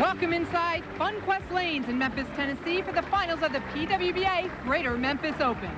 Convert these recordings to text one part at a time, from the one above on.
Welcome inside Fun Quest Lanes in Memphis, Tennessee for the finals of the PWBA Greater Memphis Open.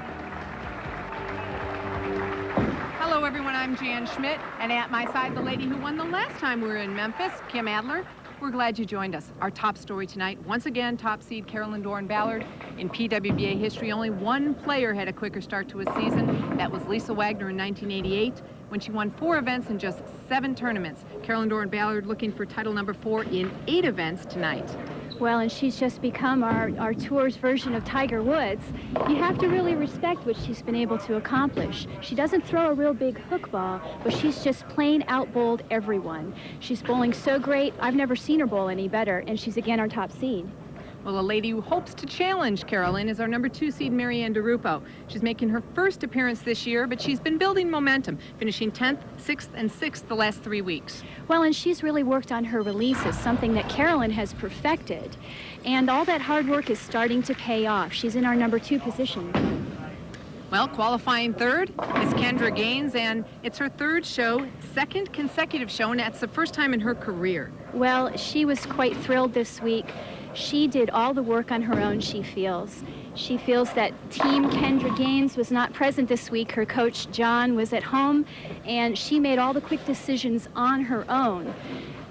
Hello everyone, I'm Jan Schmidt, and at my side the lady who won the last time we were in Memphis, Kim Adler. We're glad you joined us. Our top story tonight, once again, top seed Carolyn Dorin Ballard. In PWBA history, only one player had a quicker start to a season. That was Lisa Wagner in 1988, when she won 4 events in just 7 tournaments. Carolyn Dorin Ballard looking for title number 4 in 8 events tonight. Well, and she's just become our tour's version of Tiger Woods. You have to really respect what she's been able to accomplish. She doesn't throw a real big hook ball, but she's just plain out-bowled everyone. She's bowling so great, I've never seen her bowl any better, and she's again our top seed. Well, a lady who hopes to challenge Carolyn is our number 2 seed, Marianne Dirupo. She's making her first appearance this year, but she's been building momentum, finishing 10th, 6th, and 6th the last 3 weeks. Well, and she's really worked on her releases, something that Carolyn has perfected. And all that hard work is starting to pay off. She's in our number 2 position. Well, qualifying third is Kendra Gaines, and it's her 3rd show, 2nd consecutive show, and that's the first time in her career. Well, she was quite thrilled this week. She did all the work on her own, she feels. She feels that Team Kendra Gaines was not present this week. Her coach, John, was at home, and she made all the quick decisions on her own.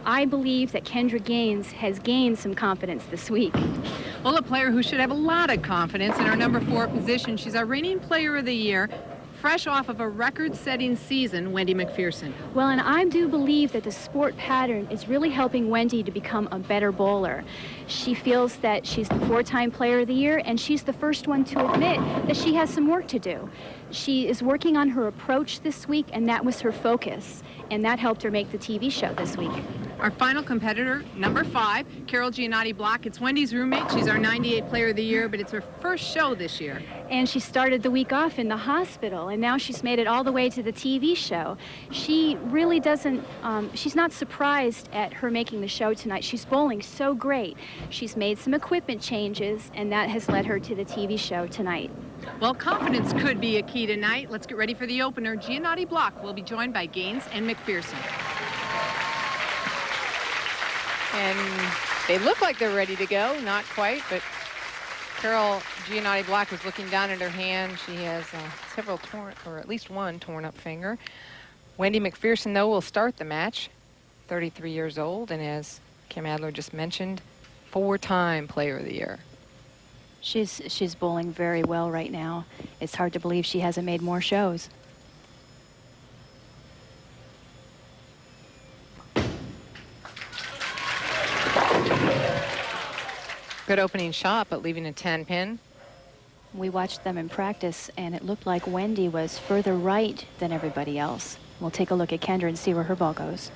I believe that Kendra Gaines has gained some confidence this week. Well, a player who should have a lot of confidence in our number 4 position. She's our reigning player of the year, fresh off of a record-setting season, Wendy Macpherson. Well, and I do believe that the sport pattern is really helping Wendy to become a better bowler. She feels that she's the 4-time player of the year, and she's the first one to admit that she has some work to do. She is working on her approach this week, and that was her focus, and that helped her make the TV show this week. Our final competitor, number 5, Carol Gianotti Block. It's Wendy's roommate. She's our 98 player of the year, but it's her first show this year. And she started the week off in the hospital, and now she's made it all the way to the TV show. She really doesn't, she's not surprised at her making the show tonight. She's bowling so great. She's made some equipment changes, and that has led her to the TV show tonight. Well, confidence could be a key tonight. Let's get ready for the opener. Gianotti Block will be joined by Gaines and Macpherson. And they look like they're ready to go. Not quite, but Carol Gianotti Block was looking down at her hand. She has several torn, or at least one torn up finger. Wendy Macpherson, though, will start the match. 33 years old, and as Kim Adler just mentioned, 4-time player of the year. She's bowling very well right now. It's hard to believe she hasn't made more shows. Good opening shot, but leaving a 10-pin. We watched them in practice, and it looked like Wendy was further right than everybody else. We'll take a look at Kendra and see where her ball goes.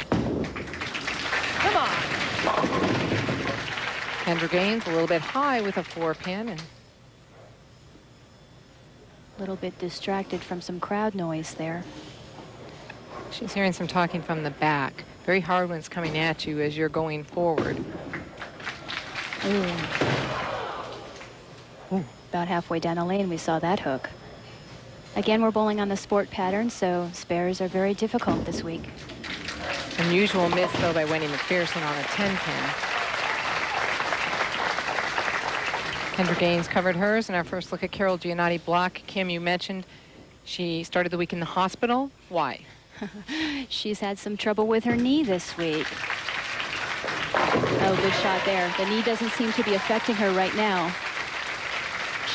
Come on. Kendra Gaines a little bit high with a 4-pin. And a little bit distracted from some crowd noise there. She's hearing some talking from the back. Very hard when it's coming at you as you're going forward. Ooh. Ooh. About halfway down the lane, we saw that hook. Again, we're bowling on the sport pattern, so spares are very difficult this week. Unusual miss, though, by Wendy Macpherson on a 10-pin. Kendra Gaines covered hers, and our first look at Carol Gianotti Block. Kim, you mentioned she started the week in the hospital. Why? She's had some trouble with her knee this week. Oh, good shot there. The knee doesn't seem to be affecting her right now.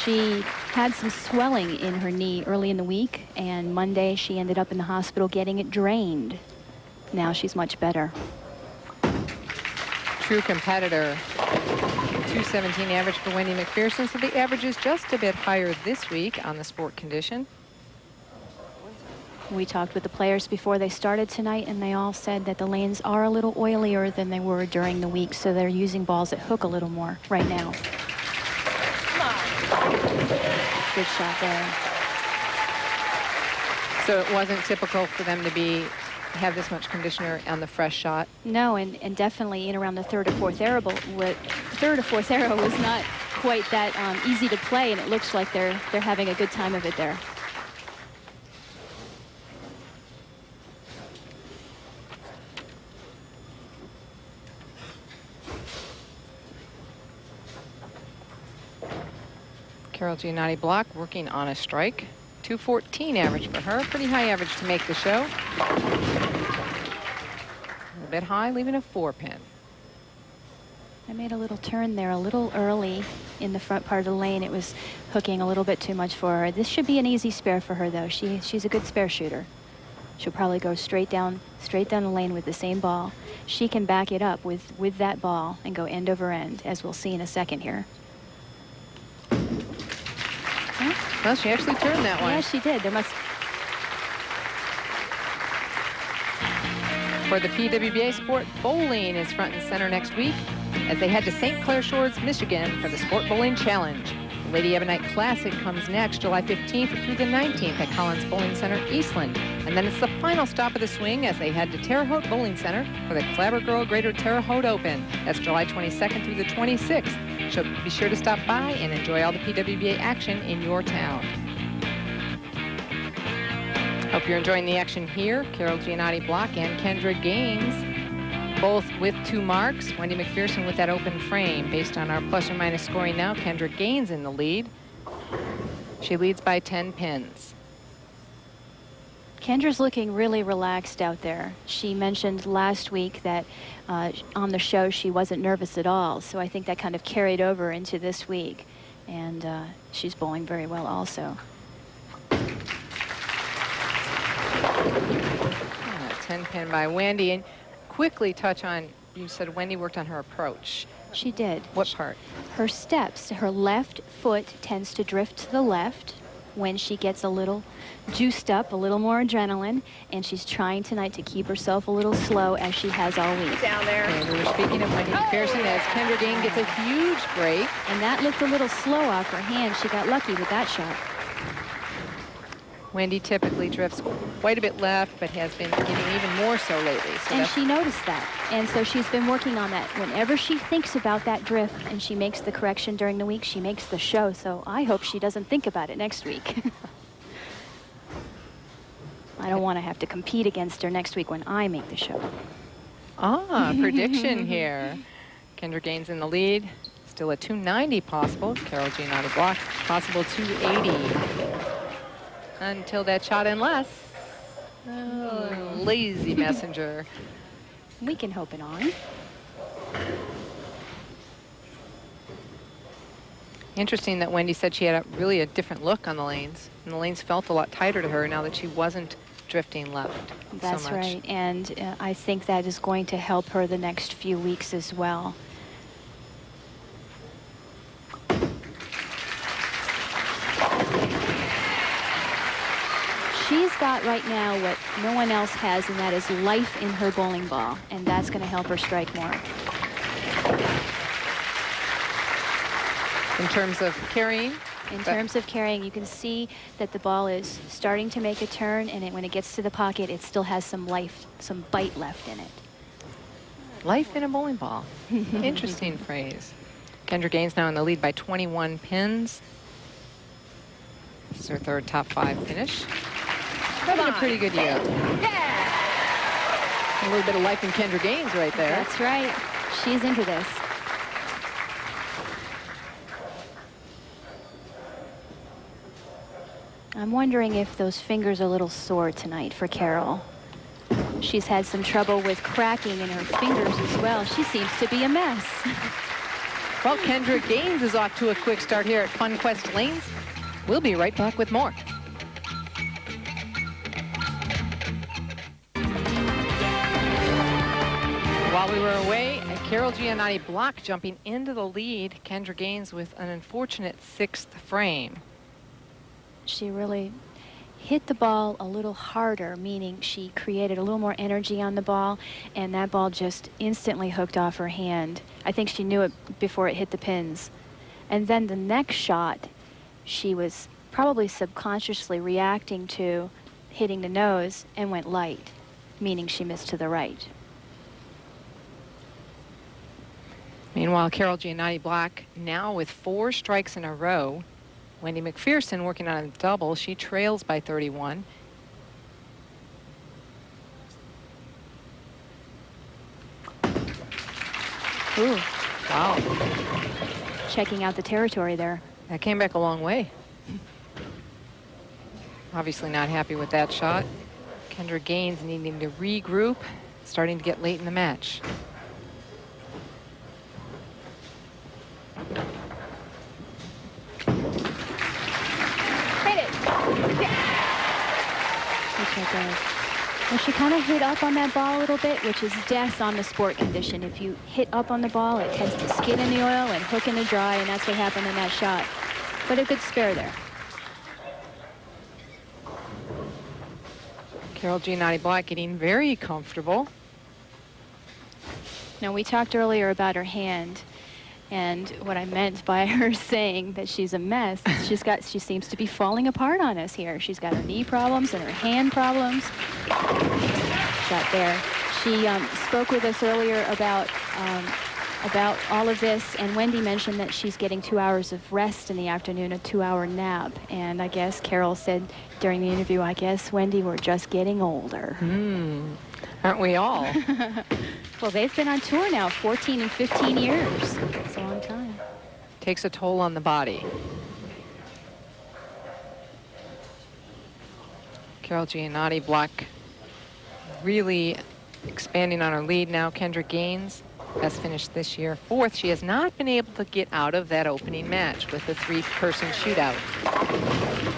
She had some swelling in her knee early in the week, and Monday she ended up in the hospital getting it drained. Now she's much better. True competitor. 217 average for Wendy Macpherson, so the average is just a bit higher this week on the sport condition. We talked with the players before they started tonight, and they all said that the lanes are a little oilier than they were during the week, so they're using balls that hook a little more right now. Good shot there. So it wasn't typical for them to have this much conditioner on the fresh shot? No, and definitely in around the 3rd or 4th arrow, was not quite that easy to play, and it looks like they're having a good time of it there. Carol Gianotti block working on a strike. 214 average for her. Pretty high average to make the show. A bit high, leaving a 4-pin. I made a little turn there a little early in the front part of the lane. It was hooking a little bit too much for her. This should be an easy spare for her, though. She's a good spare shooter. She'll probably go straight down the lane with the same ball. She can back it up with that ball and go end over end, as we'll see in a second here. Well, she actually turned that one. Yeah, she did. There must. For the PWBA Sport, bowling is front and center next week as they head to St. Clair Shores, Michigan for the Sport Bowling Challenge. The Lady Ebonite Classic comes next, July 15th through the 19th at Collins Bowling Center, Eastland. And then it's the final stop of the swing as they head to Terre Haute Bowling Center for the Clabber Girl Greater Terre Haute Open. That's July 22nd through the 26th. So be sure to stop by and enjoy all the PWBA action in your town. Hope you're enjoying the action here. Carol Gianotti block and Kendra Gaines, both with 2 marks. Wendy Macpherson with that open frame. Based on our plus or minus scoring now, Kendra Gaines in the lead. She leads by 10 pins. Kendra's looking really relaxed out there. She mentioned last week that on the show she wasn't nervous at all, so I think that kind of carried over into this week, and she's bowling very well also. 10-pin by Wendy. And quickly touch on, you said Wendy worked on her approach. She did. What part? Her steps. Her left foot tends to drift to the left when she gets a little juiced up, a little more adrenaline, and she's trying tonight to keep herself a little slow as she has all week. Down there. Okay, we were speaking of Wendy Macpherson as Kendra Gaines gets a huge break. And that looked a little slow off her hand. She got lucky with that shot. Wendy typically drifts quite a bit left, but has been getting even more so lately. So And she noticed that. And so she's been working on that. Whenever she thinks about that drift and she makes the correction during the week, she makes the show. So I hope she doesn't think about it next week. I don't want to have to compete against her next week when I make the show. Prediction here. Kendra Gaines in the lead. Still a 290 possible. Carol Gianotti block, possible 280. Until that shot, unless. Oh, lazy messenger. We can hope it on. Interesting that Wendy said she had really a different look on the lanes. And the lanes felt a lot tighter to her now that she wasn't drifting left That's so much. right. And I think that is going to help her the next few weeks as well. She's got right now what no one else has, and that is life in her bowling ball, and that's going to help her strike more. In terms of carrying? In terms of carrying, you can see that the ball is starting to make a turn, and when it gets to the pocket, it still has some life, some bite left in it. Life in a bowling ball. Interesting phrase. Kendra Gaines now in the lead by 21 pins. This is her third top 5 finish. Having a pretty good year. Yeah. A little bit of life in Kendra Gaines right there. That's right. She's into this. I'm wondering if those fingers are a little sore tonight for Carol. She's had some trouble with cracking in her fingers as well. She seems to be a mess. Well, Kendra Gaines is off to a quick start here at Fun Quest Lanes. We'll be right back with more. While we were away, Carol Gianotti block jumping into the lead. Kendra Gaines with an unfortunate 6th frame. She really hit the ball a little harder, meaning she created a little more energy on the ball, and that ball just instantly hooked off her hand. I think she knew it before it hit the pins. And then the next shot, she was probably subconsciously reacting to hitting the nose and went light, meaning she missed to the right. Meanwhile, Carol Gianotti block now with 4 strikes in a row. Wendy Macpherson working on a double. She trails by 31. Ooh. Wow. Checking out the territory there. That came back a long way. Obviously not happy with that shot. Kendra Gaines needing to regroup, starting to get late in the match. Hit it. Well, she kind of hit up on that ball a little bit, which is death on the sport condition. If you hit up on the ball, it tends to skid in the oil and hook in the dry, and that's what happened in that shot. But a good spare there. Carol Gianotti Black getting very comfortable. Now, we talked earlier about her hand, and what I meant by her saying that she's a mess, she seems to be falling apart on us here. She's got her knee problems and her hand problems. Shot there. She spoke with us earlier about all of this, and Wendy mentioned that she's getting 2 hours of rest in the afternoon, a 2-hour nap. And I guess Carol said during the interview, I guess, Wendy, we're just getting older. Aren't we all? Well, they've been on tour now 14 and 15 years. It's a long time. Takes a toll on the body. Carol Gianotti Black really expanding on her lead now. Kendra Gaines has finished this year 4th. She has not been able to get out of that opening match with the 3-person shootout.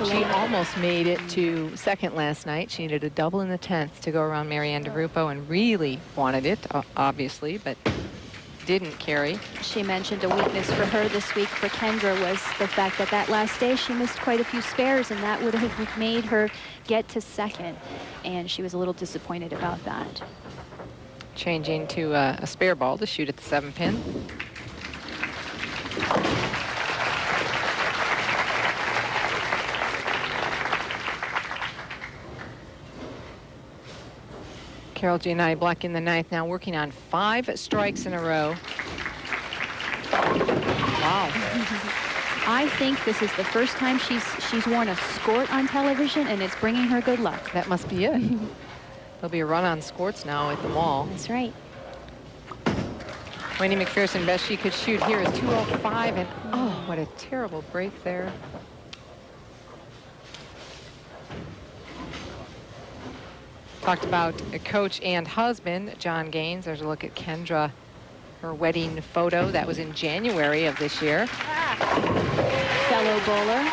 She almost made it to 2nd last night. She needed a double in the 10th to go around Marianne Dirupo and really wanted it, obviously, but didn't carry. She mentioned a weakness for her this week for Kendra was the fact that that last day she missed quite a few spares, and that would have made her get to 2nd, and she was a little disappointed about that. Changing to a spare ball to shoot at the 7-pin. Carol Gianotti Black in the 9th, now working on 5 strikes in a row. Wow. I think this is the first time she's worn a skort on television, and it's bringing her good luck. That must be it. There'll be a run on skorts now at the mall. That's right. Wendy Macpherson, best she could shoot here is 205, and oh, what a terrible break there. Talked about a coach and husband, John Gaines. There's a look at Kendra, her wedding photo. That was in January of this year. Fellow bowler,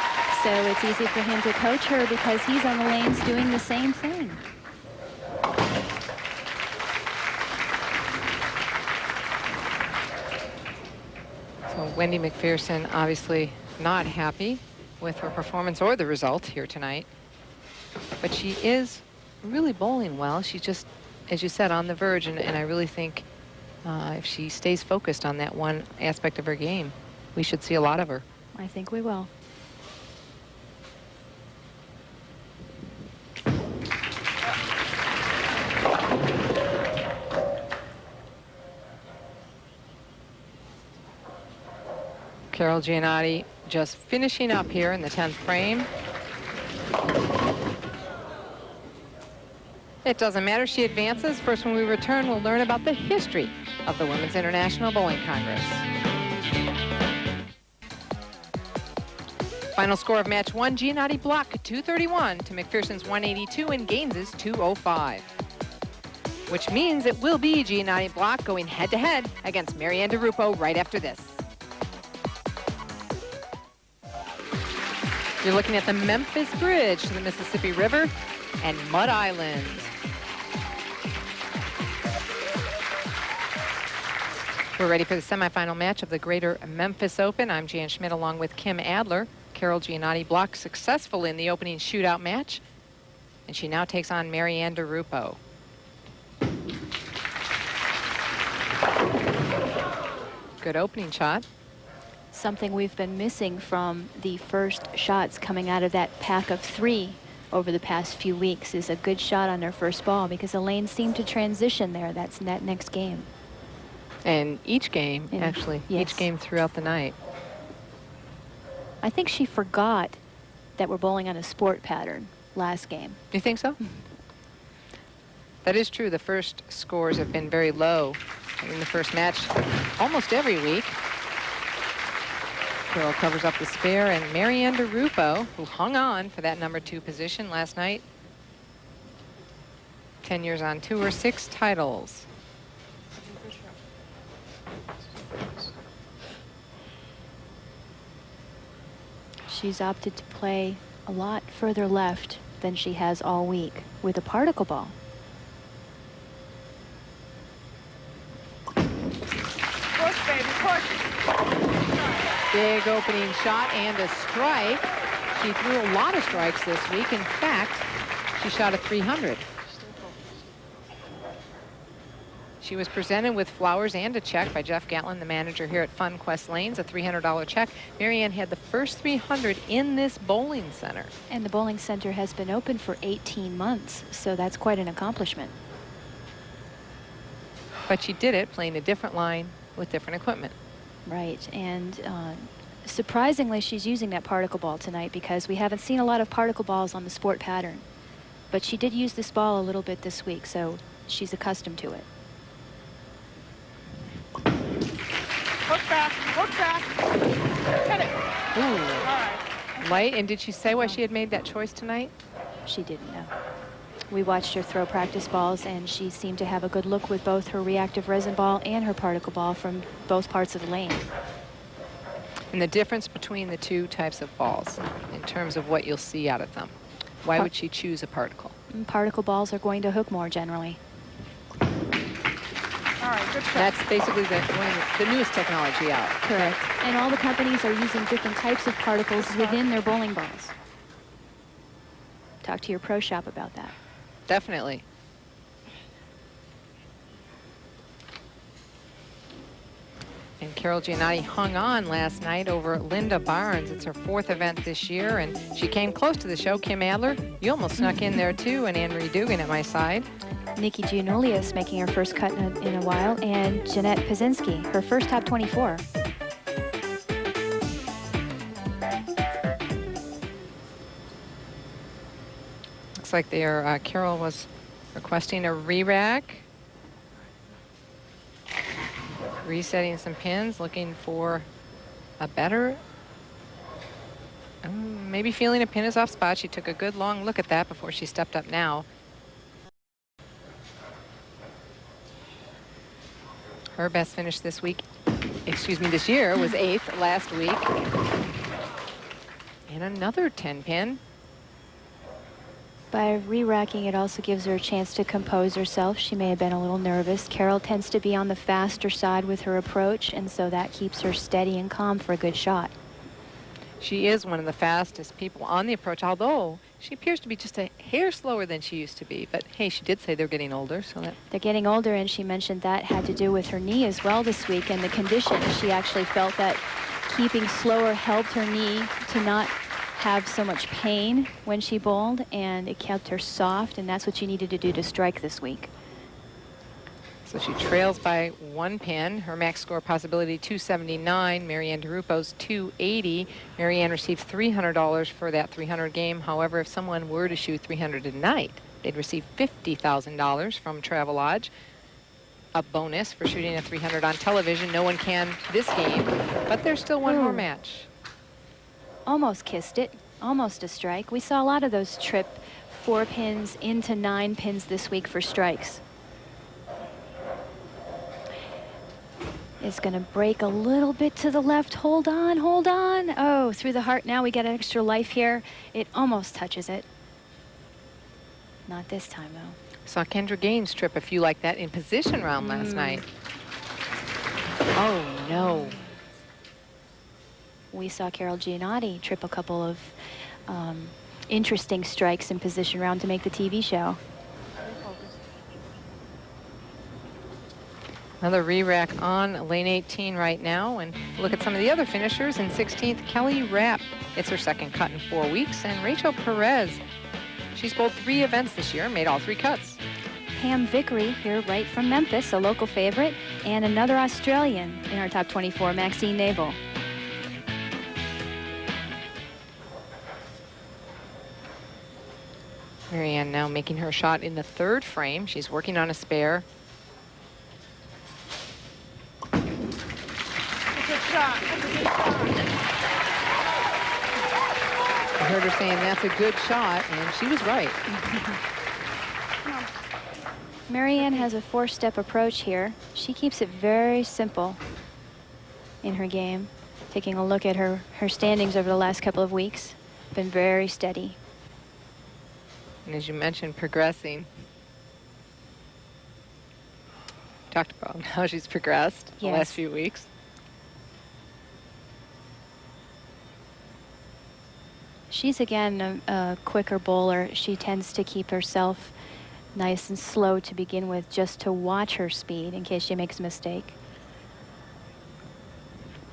so it's easy for him to coach her because he's on the lanes doing the same thing. So Wendy Macpherson obviously not happy with her performance or the result here tonight. But she is really bowling well. She's just, as you said, on the verge, and I really think if she stays focused on that one aspect of her game, we should see a lot of her. I think we will. Carol Gianotti just finishing up here in the 10th frame. It doesn't matter, she advances. First, when we return, we'll learn about the history of the Women's International Bowling Congress. Final score of match 1, Gianotti Black 231 to Macpherson's 182 and Gaines's 205. Which means it will be Gianotti Black going head-to-head against Marianne Dirupo right after this. You're looking at the Memphis Bridge to the Mississippi River and Mud Island. We're ready for the semifinal match of the Greater Memphis Open. I'm Jan Schmidt along with Kim Adler. Carol Gianotti Black successful in the opening shootout match, and she now takes on Marianne Dirupo. Good opening shot. Something we've been missing from the first shots coming out of that pack of 3 over the past few weeks is a good shot on their first ball, because the lanes seem to transition there. That's in that next game. And each game, actually, yes. Each game throughout the night. I think she forgot that we're bowling on a sport pattern last game. Do you think so? That is true. The first scores have been very low in the first match almost every week. Carol covers up the spare, and Marianne Dirupo, who hung on for that number 2 position last night. 10 years on tour, 6 titles. She's opted to play a lot further left than she has all week with a particle ball. Push, baby, push. Big opening shot and a strike. She threw a lot of strikes this week. In fact, she shot a 300. She was presented with flowers and a check by Jeff Gatlin, the manager here at Fun Quest Lanes, a $300 check. Marianne had the first 300 in this bowling center. And the bowling center has been open for 18 months, so that's quite an accomplishment. But she did it playing a different line with different equipment. Right, and surprisingly, she's using that particle ball tonight because we haven't seen a lot of particle balls on the sport pattern. But she did use this ball a little bit this week, so she's accustomed to it. Hook back, hook back. Hit it. Ooh. All right. Light. And did she say why she had made that choice tonight? She didn't know. We watched her throw practice balls, and she seemed to have a good look with both her reactive resin ball and her particle ball from both parts of the lane. And the difference between the 2 types of balls in terms of what you'll see out of them. Why would she choose a particle? Particle balls are going to hook more generally. All right, good shot. That's basically one of the newest technology out. Correct. And all the companies are using different types of particles within their bowling balls. Talk to your pro shop about that. Definitely. And Carol Gianotti hung on last night over Linda Barnes. It's her 4th event this year, and she came close to the show. Kim Adler, you almost snuck in there too, and Anne-Marie Dugan at my side. Nikki Giannoulias making her first cut in a while, and Jeanette Pazinski, her first top 24. Looks like Carol was requesting a re-rack. Resetting some pins, looking for a better, maybe feeling a pin is off spot. She took a good long look at that before she stepped up now. Her best finish this week, this year, was 8th last week. And another 10 pin. By re-racking, it also gives her a chance to compose herself. She may have been a little nervous. Carol tends to be on the faster side with her approach, and so that keeps her steady and calm for a good shot. She is one of the fastest people on the approach, although she appears to be just a hair slower than she used to be. But hey, she did say they're getting older, so that... They're getting older, and she mentioned that had to do with her knee as well this week and the condition. She actually felt that keeping slower helped her knee to not have so much pain when she bowled, and it kept her soft, and that's what she needed to do to strike this week. So she trails by 1 pin. Her max score possibility 279. Marianne Dirupo's 280. Marianne received $300 for that 300 game. However, if someone were to shoot 300 tonight, they'd receive $50,000 from Travelodge. A bonus for shooting a 300 on television. No one can this game, but there's still one more match. Almost kissed it, almost a strike. We saw a lot of those trip 4 pins into 9 pins this week for strikes. It's going to break a little bit to the left. Hold on, hold on. Oh, through the heart. Now we got an extra life here. It almost touches it. Not this time, though. Saw Kendra Gaines trip a few like that in position round last night. Oh, no. We saw Carol Gianotti trip a couple of interesting strikes in position round to make the TV show. Another re-rack on lane 18 right now. And look at some of the other finishers. In 16th, Kelly Rapp. It's her 2nd cut in 4 weeks. And Rachel Perez. She's bowled 3 events this year and made all 3 cuts. Pam Vickery here right from Memphis, a local favorite. And another Australian in our top 24, Maxine Nabel. Marianne now making her shot in the 3rd frame. She's working on a spare. Good shot. That's a good shot. I heard her saying that's a good shot, and she was right. Marianne has a 4-step approach here. She keeps it very simple in her game. Taking a look at her standings over the last couple of weeks, been very steady. And as you mentioned, progressing. Talked about how she's progressed the Yes. last few weeks. She's, again, a quicker bowler. She tends to keep herself nice and slow to begin with, just to watch her speed in case she makes a mistake.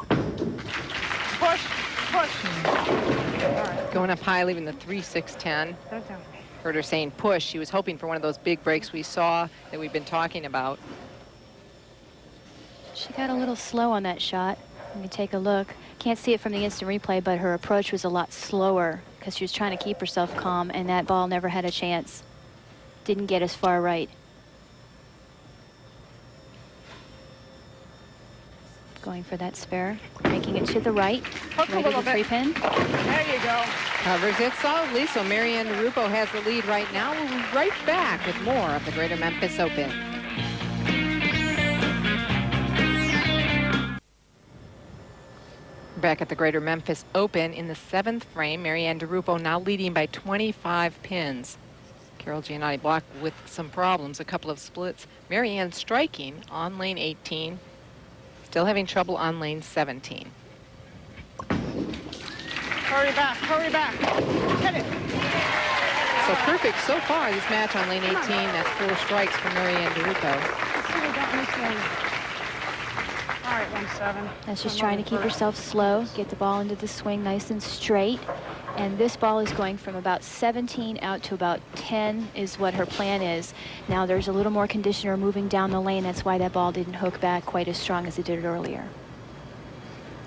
Push, push. All right. Going up high, leaving the 3-6-10. Don't tell me. Heard her saying push. She was hoping for one of those big breaks we saw that we've been talking about. She got a little slow on that shot. Let me take a look. Can't see it from the instant replay, but her approach was a lot slower because she was trying to keep herself calm, and that ball never had a chance. Didn't get as far right. Going for that spare, making it to the right, Hook a ready little to 3-pin. There you go. Covers it solidly, so Marianne Dirupo has the lead right now. We'll be right back with more of the Greater Memphis Open. Back at the Greater Memphis Open in the 7th frame, Marianne Dirupo now leading by 25 pins. Carol Gianotti blocked with some problems, a couple of splits. Marianne striking on lane 18, still having trouble on lane 17. Hurry back, hit it. So perfect so far this match on lane 18. That's 4 strikes for Marianne Dirupo. Let's see what that makes. All right, 1-7. And she's trying to keep herself slow, get the ball into the swing nice and straight. And this ball is going from about 17 out to about 10 is what her plan is. Now there's a little more conditioner moving down the lane. That's why that ball didn't hook back quite as strong as it did earlier.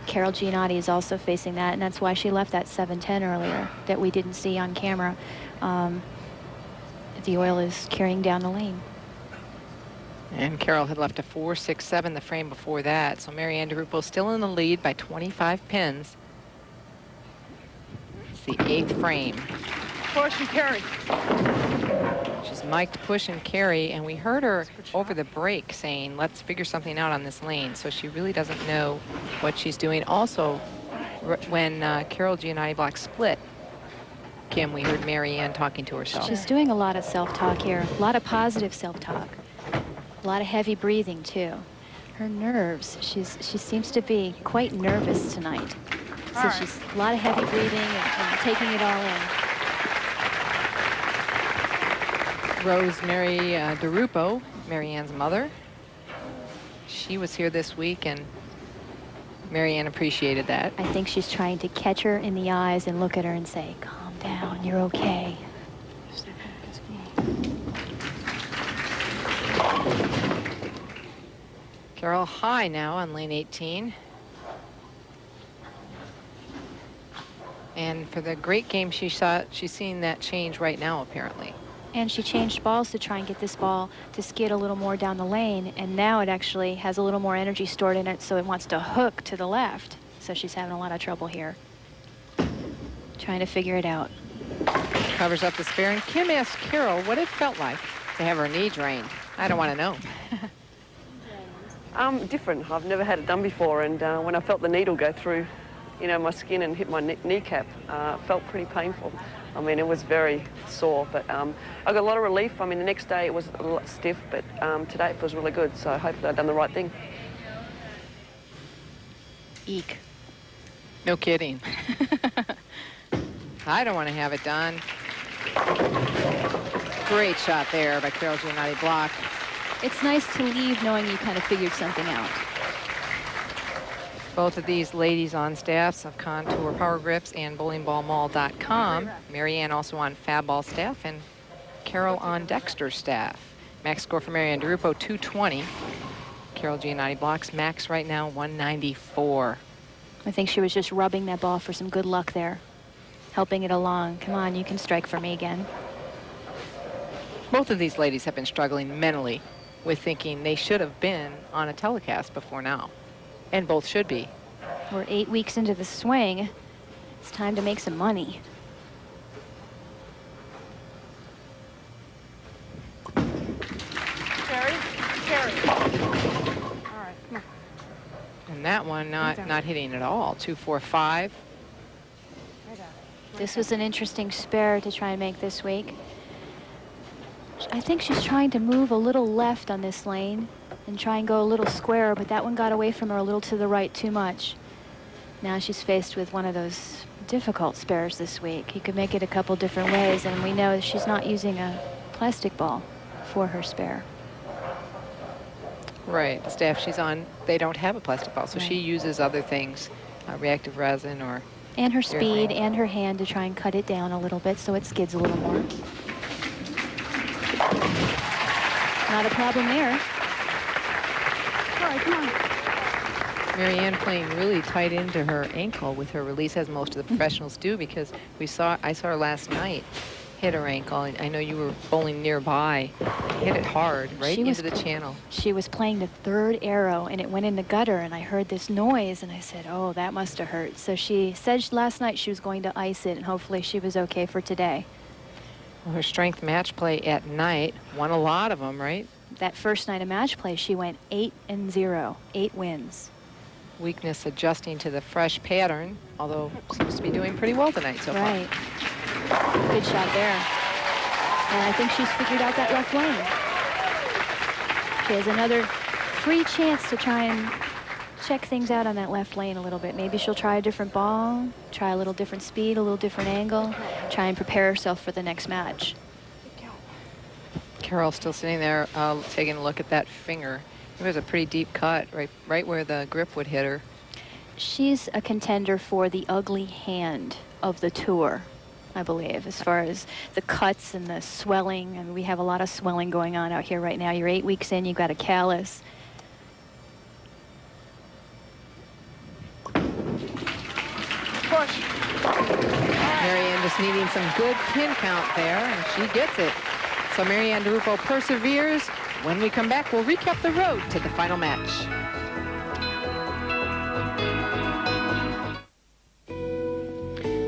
Carol Gianotti is also facing that, and that's why she left that 7-10 earlier that we didn't see on camera. The oil is carrying down the lane. And Carol had left a 4-6-7 the frame before that. So Marianne Dirupo still in the lead by 25 pins. It's the 8th frame. Push and carry. She's mic'd push and carry, and we heard her over the break saying, let's figure something out on this lane. So she really doesn't know what she's doing. Also, when Carol Gianotti blocked split, Kim, we heard Marianne talking to herself. She's doing a lot of self-talk here, a lot of positive self-talk. A lot of heavy breathing, too. Her nerves, she seems to be quite nervous tonight. So All right. she's a lot of heavy breathing and taking it all in. Rosemary Dirupo, Marianne's mother. She was here this week, and Marianne appreciated that. I think she's trying to catch her in the eyes and look at her and say, calm down, you're okay. Carol high now on lane 18. And for the great game she saw, she's seeing that change right now, apparently. And she changed balls to try and get this ball to skid a little more down the lane, and now it actually has a little more energy stored in it, so it wants to hook to the left. So she's having a lot of trouble here, trying to figure it out. Covers up the spare, and Kim asked Carol what it felt like to have her knee drained. I don't want to know. Different. I've never had it done before, and when I felt the needle go through, you know, my skin and hit my kneecap, it felt pretty painful. I mean, it was very sore, but I got a lot of relief. I mean, the next day it was a lot stiff, but today it feels really good, so hopefully I've done the right thing. Eek. No kidding. I don't want to have it done. Great shot there by Carol Gianotti, block. It's nice to leave knowing you kind of figured something out. Both of these ladies on staffs of Contour Power Grips and bowlingballmall.com. Marianne also on Fab Ball staff, and Carol on Dexter staff. Max score for Marianne Dirupo, 220. Carol Gianotti blocks. Max right now, 194. I think she was just rubbing that ball for some good luck there, helping it along. Come on, you can strike for me again. Both of these ladies have been struggling mentally with thinking they should have been on a telecast before now. And both should be. We're 8 weeks into the swing. It's time to make some money. that one, not hitting at all. 2-4-5. This was an interesting spare to try and make this week. I think she's trying to move a little left on this lane and try and go a little squarer, but that one got away from her a little to the right too much. Now she's faced with one of those difficult spares this week. You could make it a couple different ways, and we know she's not using a plastic ball for her spare. Right, the staff she's on, they don't have a plastic ball, so she uses other things, reactive resin or... And her speed and her hand to try and cut it down a little bit so it skids a little more. Not a problem there. All right, come on. Marianne playing really tight into her ankle with her release, as most of the professionals do, because I saw her last night hit her ankle. And I know you were bowling nearby. Hit it hard, right into the channel. She was playing the third arrow, and it went in the gutter, and I heard this noise, and I said, oh, that must have hurt. So she said last night she was going to ice it, and hopefully she was okay for today. Well, her strength match play at night won a lot of them, right? That first night of match play, she went 8-0, 8 wins. Weakness adjusting to the fresh pattern, although seems to be doing pretty well tonight so far. Right. Good shot there. And I think she's figured out that left lane. She has another free chance to try and check things out on that left lane a little bit. Maybe she'll try a different ball, try a little different speed, a little different angle, try and prepare herself for the next match. Carol still sitting there taking a look at that finger. It was a pretty deep cut, right where the grip would hit her. She's a contender for the ugly hand of the tour, I believe, as far as the cuts and the swelling. And we have a lot of swelling going on out here right now. You're 8 weeks in, you've got a callus. Push. Marianne just needing some good pin count there, and she gets it. So Marianne Dirupo perseveres. When we come back, we'll recap the road to the final match.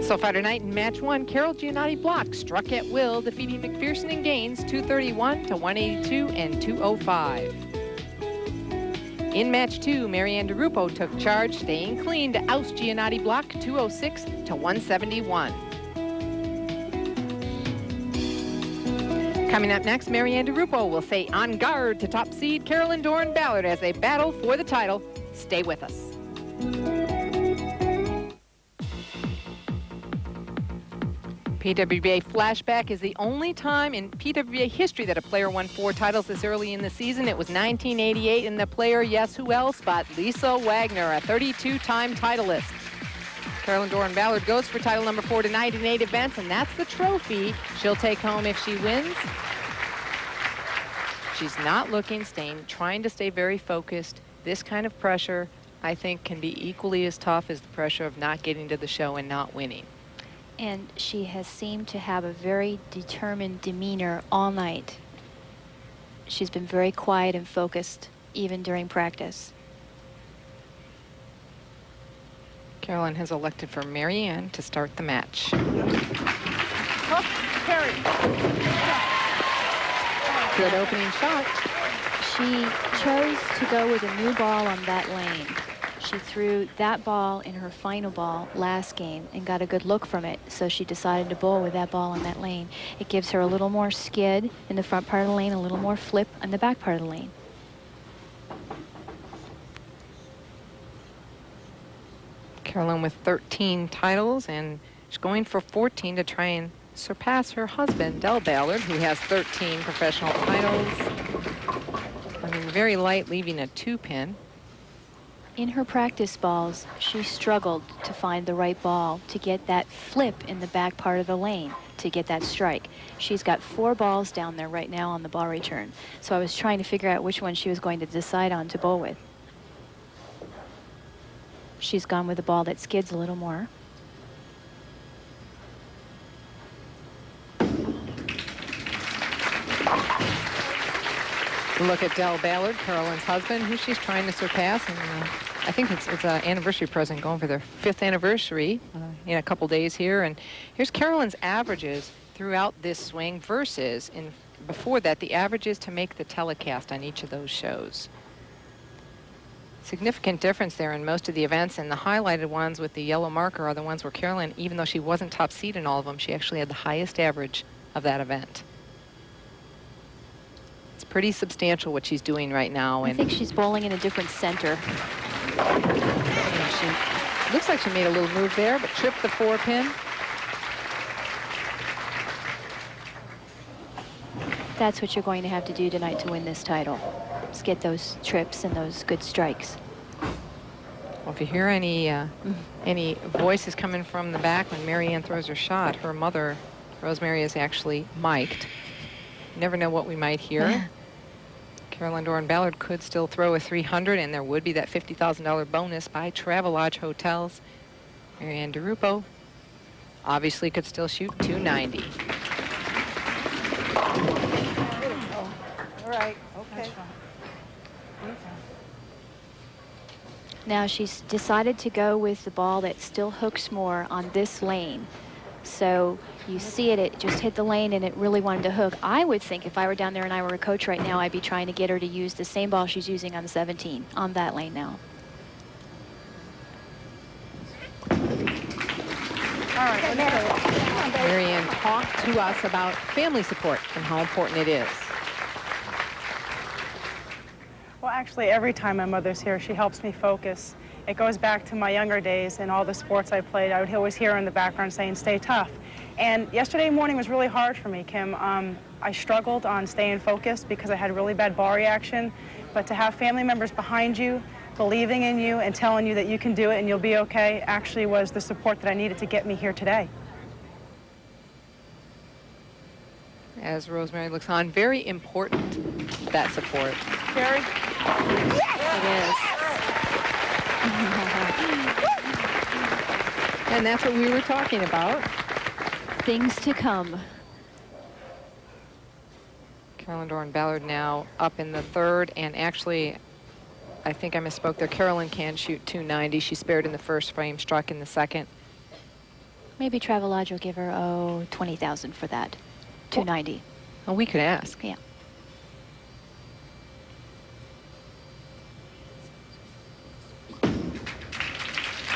So Friday night in match 1, Carol Gianotti block struck at will, defeating Macpherson in gains 231 to 182 and 205. In match 2, Marianne Dirupo took charge, staying clean to oust Gianotti block 206 to 171. Coming up next, Marianne Dirupo will say on guard to top seed Carolyn, Dorin, Ballard as they battle for the title. Stay with us. PWBA Flashback is the only time in PWBA history that a player won 4 titles this early in the season. It was 1988, and the player, yes, who else but Lisa Wagner, a 32-time titleist. Carolyn, Dorin, Ballard goes for title number 4 tonight in 8 events, and that's the trophy she'll take home if she wins. She's not looking, trying to stay very focused. This kind of pressure, I think, can be equally as tough as the pressure of not getting to the show and not winning. And she has seemed to have a very determined demeanor all night. She's been very quiet and focused, even during practice. Carolyn has elected for Marianne to start the match. Carry. Good opening shot. She chose to go with a new ball on that lane. She threw that ball in her final ball last game and got a good look from it, so she decided to bowl with that ball on that lane. It gives her a little more skid in the front part of the lane, a little more flip on the back part of the lane. Carolyn with 13 titles, and she's going for 14 to try and surpass her husband, Del Ballard, who has 13 professional titles. I mean, very light, leaving a 2-pin. In her practice balls, she struggled to find the right ball to get that flip in the back part of the lane to get that strike. She's got 4 balls down there right now on the ball return. So I was trying to figure out which one she was going to decide on to bowl with. She's gone with a ball that skids a little more. Look at Del Ballard, Carolyn's husband, who she's trying to surpass. And I think it's an anniversary present, going for their 5th anniversary in a couple days here. And here's Carolyn's averages throughout this swing versus, before that, the averages to make the telecast on each of those shows. Significant difference there in most of the events, and the highlighted ones with the yellow marker are the ones where Carolyn, even though she wasn't top seed in all of them, she actually had the highest average of that event. It's pretty substantial what she's doing right now. I think she's bowling in a different center. And she looks like she made a little move there, but tripped the 4-pin. That's what you're going to have to do tonight to win this title. Just get those trips and those good strikes. Well, if you hear any voices coming from the back when Marianne throws her shot, her mother, Rosemary, is actually mic'd. You never know what we might hear. Carolyn Dorin Ballard could still throw a 300, and there would be that $50,000 bonus by Travelodge Hotels. Marianne Dirupo obviously could still shoot 290. All right, okay. Now she's decided to go with the ball that still hooks more on this lane. So you see it just hit the lane and it really wanted to hook. I would think if I were down there and I were a coach right now, I'd be trying to get her to use the same ball she's using on 17 on that lane now. All right, Marianne talked to us about family support and how important it is. Well, actually, every time my mother's here, she helps me focus. It goes back to my younger days and all the sports I played. I would always hear her in the background saying, stay tough. And yesterday morning was really hard for me, Kim. I struggled on staying focused because I had really bad ball reaction. But to have family members behind you, believing in you and telling you that you can do it and you'll be okay, actually was the support that I needed to get me here today. As Rosemary looks on, very important, that support. Carrie? Yes, it is. And that's what we were talking about. Things to come. Carolyn Dorin Ballard now up in the third, and actually, I think I misspoke there. Carolyn can shoot 290. She spared in the first frame, struck in the second. Maybe Travelodge will give her, 20,000 for that. 290. Well, we could ask. Yeah.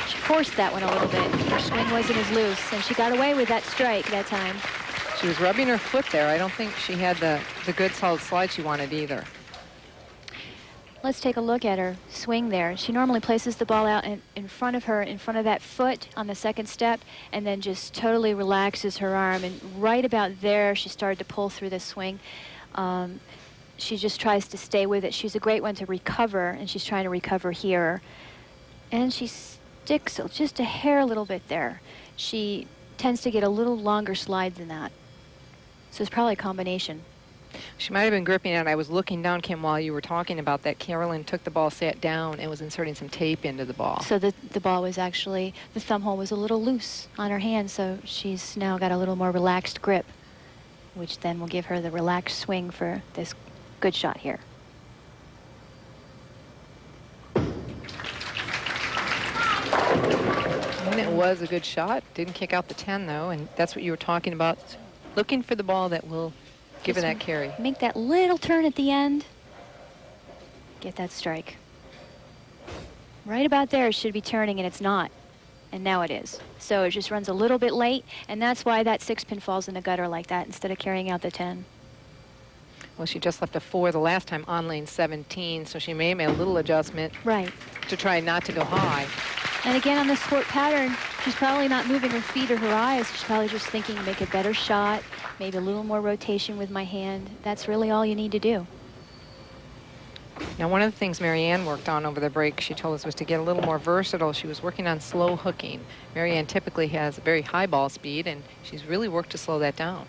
She forced that one a little bit. Her swing wasn't as loose, and she got away with that strike that time. She was rubbing her foot there. I don't think she had the good solid slide she wanted either. Let's take a look at her swing there. She normally places the ball out in front of her, in front of that foot on the second step, and then just totally relaxes her arm. And right about there, she started to pull through the swing. She just tries to stay with it. She's a great one to recover, and she's trying to recover here. And she sticks just a hair a little bit there. She tends to get a little longer slide than that. So it's probably a combination. She might have been gripping it. I was looking down, Kim, while you were talking about that. Carolyn took the ball, sat down, and was inserting some tape into the ball. So the ball was actually, the thumb hole was a little loose on her hand, so she's now got a little more relaxed grip, which then will give her the relaxed swing for this good shot here. And it was a good shot. Didn't kick out the 10, though, and that's what you were talking about. Looking for the ball that will give her that carry. Make that little turn at the end. Get that strike. Right about there it should be turning, and it's not. And now it is. So it just runs a little bit late, and that's why that 6-pin falls in the gutter like that instead of carrying out the 10. Well, she just left a 4 the last time on lane 17, so she may have made a little adjustment Right. to try not to go high. And again, on this sport pattern, she's probably not moving her feet or her eyes. She's probably just thinking, make a better shot, maybe a little more rotation with my hand. That's really all you need to do. Now, one of the things Marianne worked on over the break, she told us, was to get a little more versatile. She was working on slow hooking. Marianne typically has a very high ball speed, and she's really worked to slow that down.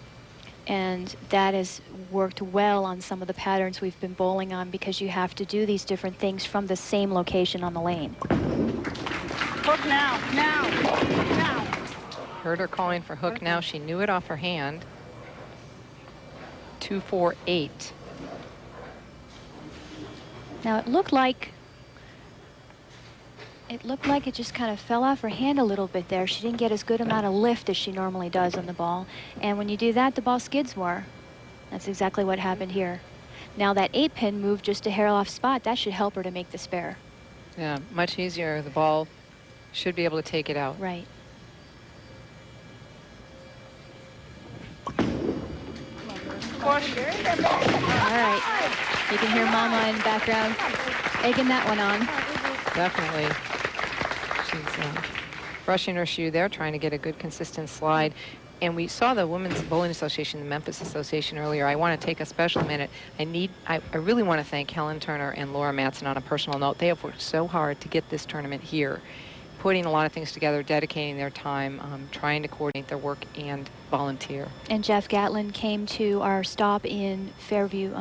And that has worked well on some of the patterns we've been bowling on, because you have to do these different things from the same location on the lane. Hook now, now. Heard her calling for hook now. She knew it off her hand. 2-4-8. Now it looked like it just kind of fell off her hand a little bit there. She didn't get as good amount of lift as she normally does on the ball. And when you do that, the ball skids more. That's exactly what happened here. Now that 8-pin moved just a hair off spot. That should help her to make the spare. Yeah, much easier. The ball should be able to take it out. Right. All right. You can hear Mama in the background egging that one on. Definitely. She's brushing her shoe there, trying to get a good, consistent slide. And we saw the Women's Bowling Association, the Memphis Association earlier. I want to take a special minute. I really want to thank Helen Turner and Laura Matson on a personal note. They have worked so hard to get this tournament here, putting a lot of things together, dedicating their time, trying to coordinate their work and volunteer. And Jeff Gatlin came to our stop in Fairview,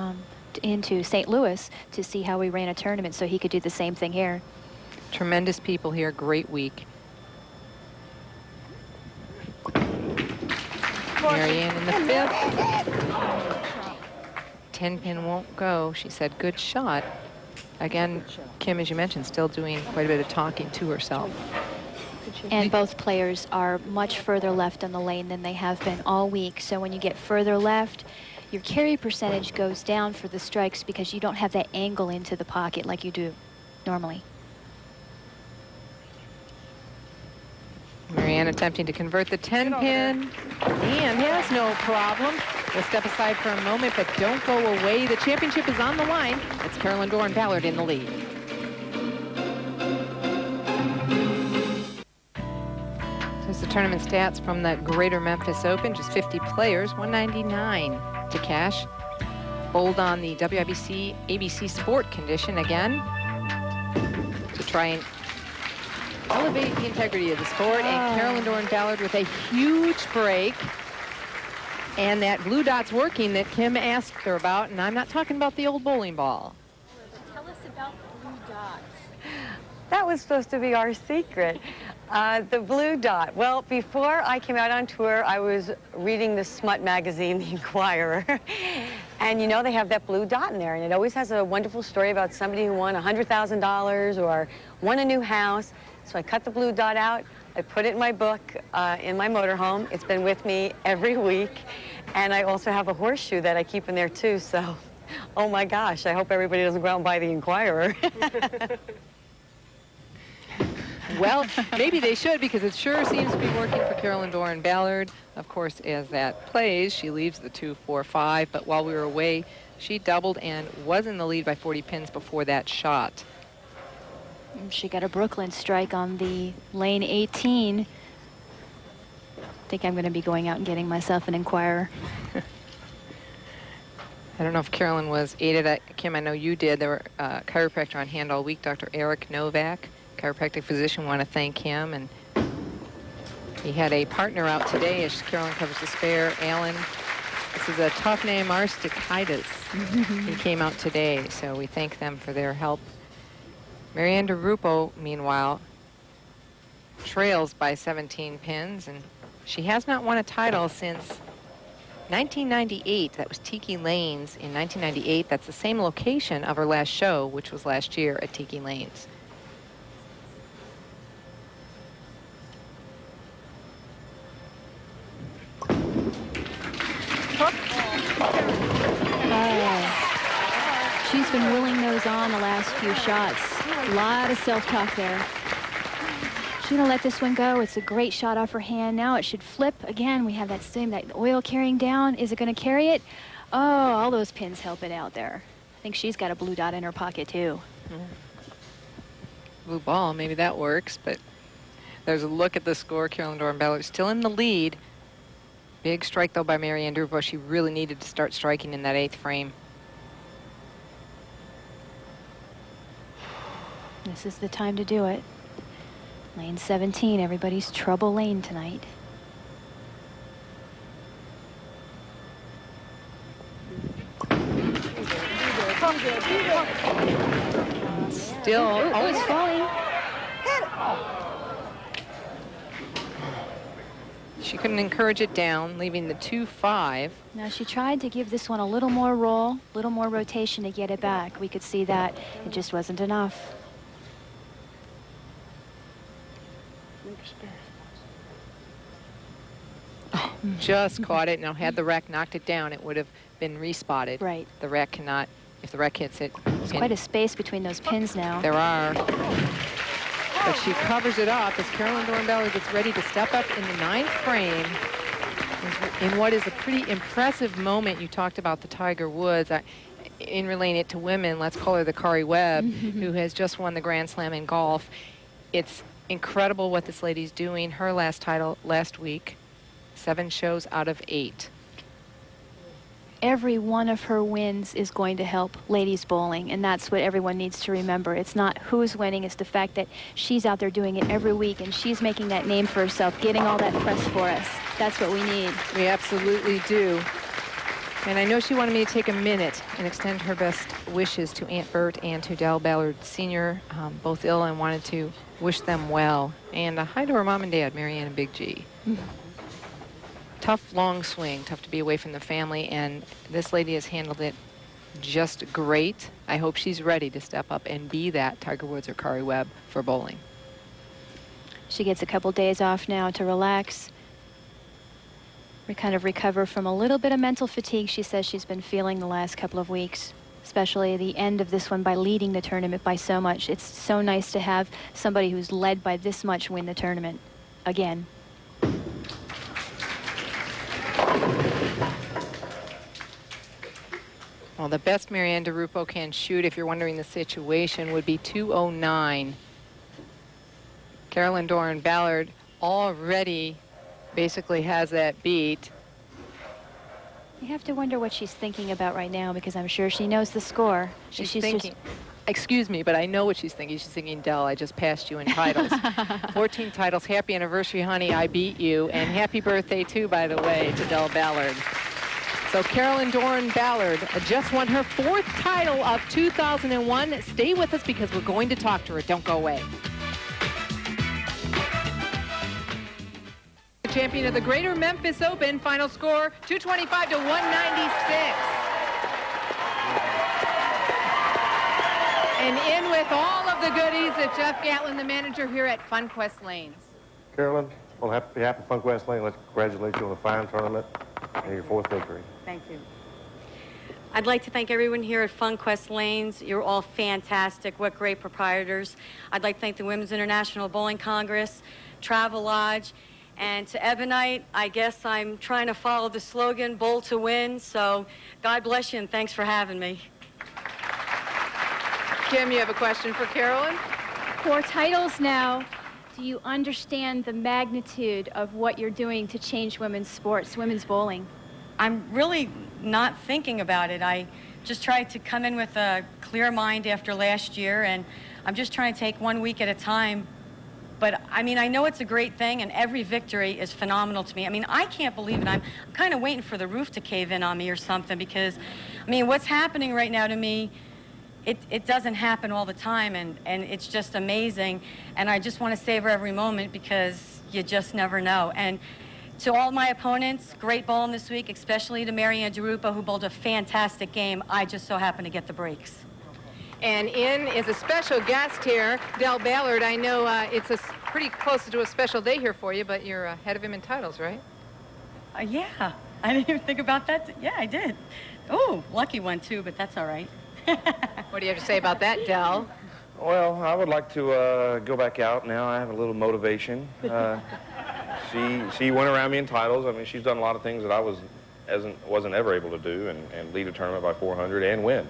into St. Louis to see how we ran a tournament so he could do the same thing here. Tremendous people here, great week. Marianne in the 5th. 10-pin won't go. She said, good shot. Again, Kim, as you mentioned, still doing quite a bit of talking to herself. And both players are much further left on the lane than they have been all week. So when you get further left, your carry percentage goes down for the strikes because you don't have that angle into the pocket like you do normally. Marianne attempting to convert the 10-pin and has no problem. We'll step aside for a moment, but don't go away. The championship is on the line. It's Carolyn Dorin Ballard in the lead. Here's the tournament stats from the Greater Memphis Open. Just 50 players, 199 to cash. Bowled on the WIBC ABC Sport condition again to try and elevate the integrity of the sport. And Carolyn Dorin Ballard with a huge break. And that blue dot's working that Kim asked her about. And I'm not talking about the old bowling ball. Tell us about the blue dots. That was supposed to be our secret. The blue dot. Well, before I came out on tour, I was reading the smut magazine, The Inquirer. And you know, they have that blue dot in there. And it always has a wonderful story about somebody who won $100,000 or won a new house. So I cut the blue dot out, I put it in my book, in my motorhome. It's been with me every week. And I also have a horseshoe that I keep in there too, so, oh my gosh, I hope everybody doesn't go out and buy the Inquirer. Well, maybe they should, because it sure seems to be working for Carolyn Dorin Ballard. Of course, as that plays, she leaves the 2-4-5, but while we were away, she doubled and was in the lead by 40 pins before that shot. She got a Brooklyn strike on the lane 18. I think I'm going to be going out and getting myself an Inquirer. I don't know if Carolyn was aided. Kim, I know you did. There were a chiropractor on hand all week, Dr. Eric Novak, chiropractic physician. Want to thank him. And he had a partner out today as Carolyn covers the spare, Alan. This is a tough name, Arstichitis. He came out today, so we thank them for their help. Marianne Dirupo, meanwhile, trails by 17 pins, and she has not won a title since 1998. That was Tiki Lanes in 1998. That's the same location of her last show, which was last year at Tiki Lanes. She's been willing those on the last few shots. A lot of self-talk there. She's gonna let this one go. It's a great shot off her hand. Now it should flip again. We have that oil carrying down. Is it gonna carry it? Oh, all those pins help it out there. I think she's got a blue dot in her pocket too. Blue ball, maybe that works, but there's a look at the score. Carolyn Dorin Ballard still in the lead. Big strike though by Marianne Dirupo. She really needed to start striking in that 8th frame. This is the time to do it. Lane 17, everybody's trouble lane tonight. Still, oh, it's falling. She couldn't encourage it down, leaving the 2-5. Now she tried to give this one a little more roll, a little more rotation to get it back. We could see that it just wasn't enough. Oh, just caught it. Now, had the rack knocked it down, it would have been respotted. Right. The rack cannot, if the rack hits it, There's quite a space between those pins now. There are. But she covers it up as Carolyn Dorin Ballard gets ready to step up in the 9th frame in what is a pretty impressive moment. You talked about the Tiger Woods. In relating it to women, let's call her the Kari Webb, who has just won the Grand Slam in golf. It's incredible what this lady's doing. Her last title last week, 7 shows out of 8. Every one of her wins is going to help ladies bowling, and that's what everyone needs to remember. It's not who's winning, it's the fact that she's out there doing it every week, and she's making that name for herself, getting all that press for us. That's what we need. We absolutely do. And I know she wanted me to take a minute and extend her best wishes to Aunt Bert and to Del Ballard Sr., both ill, and wanted to wish them well. And hi to her mom and dad, Marianne and Big G. Tough, long swing, tough to be away from the family, and this lady has handled it just great. I hope she's ready to step up and be that Tiger Woods or Kari Webb for bowling. She gets a couple days off now to relax. We kind of recover from a little bit of mental fatigue she says she's been feeling the last couple of weeks, especially the end of this one by leading the tournament by so much. It's so nice to have somebody who's led by this much win the tournament again. Well, the best Marianne Dirupo can shoot, if you're wondering the situation, would be 209. Carolyn Dorin Ballard already basically has that beat. You have to wonder what she's thinking about right now, because I'm sure she knows the score. She's thinking, excuse me, but I know what she's thinking. She's thinking, Del, I just passed you in titles. 14 titles. Happy anniversary, honey. I beat you. And happy birthday, too, by the way, to Del Ballard. So Carolyn Dorin Ballard just won her 4th title of 2001. Stay with us because we're going to talk to her. Don't go away. Champion of the Greater Memphis Open, final score 225 to 196. And in with all of the goodies is Jeff Gatlin, the manager here at FunQuest Lanes. Carolyn, on behalf of FunQuest Lane, let's congratulate you on a fine tournament and your 4th victory. Thank you. I'd like to thank everyone here at FunQuest Lanes. You're all fantastic. What great proprietors. I'd like to thank the Women's International Bowling Congress, Travel Lodge, and to Ebonite. I guess I'm trying to follow the slogan, bowl to win. So God bless you and thanks for having me. Kim, you have a question for Carolyn? 4 titles now. Do you understand the magnitude of what you're doing to change women's sports, women's bowling? I'm really not thinking about it. I just tried to come in with a clear mind after last year, and I'm just trying to take one week at a time. But, I mean, I know it's a great thing, and every victory is phenomenal to me. I mean, I can't believe it. I'm kind of waiting for the roof to cave in on me or something because, I mean, what's happening right now to me, it doesn't happen all the time, and it's just amazing. And I just want to savor every moment because you just never know. And to all my opponents, great bowling this week, especially to Marianne Dirupo, who bowled a fantastic game. I just so happened to get the breaks. And in is a special guest here, Del Ballard. I know it's pretty close to a special day here for you, but you're ahead of him in titles, right? Yeah, I didn't even think about that. Yeah, I did. Oh, lucky one too, but that's all right. What do you have to say about that, Del? Well, I would like to go back out now. I have a little motivation. She went around me in titles. I mean, she's done a lot of things that I wasn't ever able to do, and lead a tournament by 400 and win.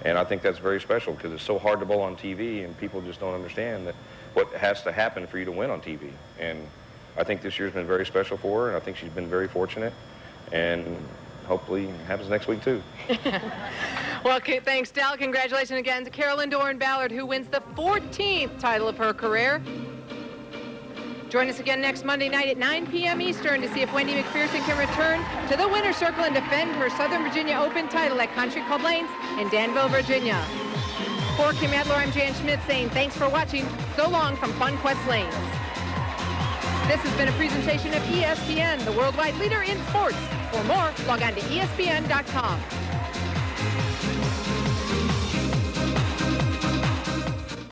And I think that's very special because it's so hard to bowl on TV, and people just don't understand that what has to happen for you to win on TV. And I think this year's been very special for her, and I think she's been very fortunate. And hopefully it happens next week, too. Well, thanks, Del. Congratulations again to Carolyn Dorin Ballard, who wins the 14th title of her career. Join us again next Monday night at 9 p.m. Eastern to see if Wendy Macpherson can return to the winner's circle and defend her Southern Virginia Open title at Country Club Lanes in Danville, Virginia. For Kim Adler, I'm Jan Schmidt saying thanks for watching. So long from FunQuest Lanes. This has been a presentation of ESPN, the worldwide leader in sports. For more, log on to ESPN.com.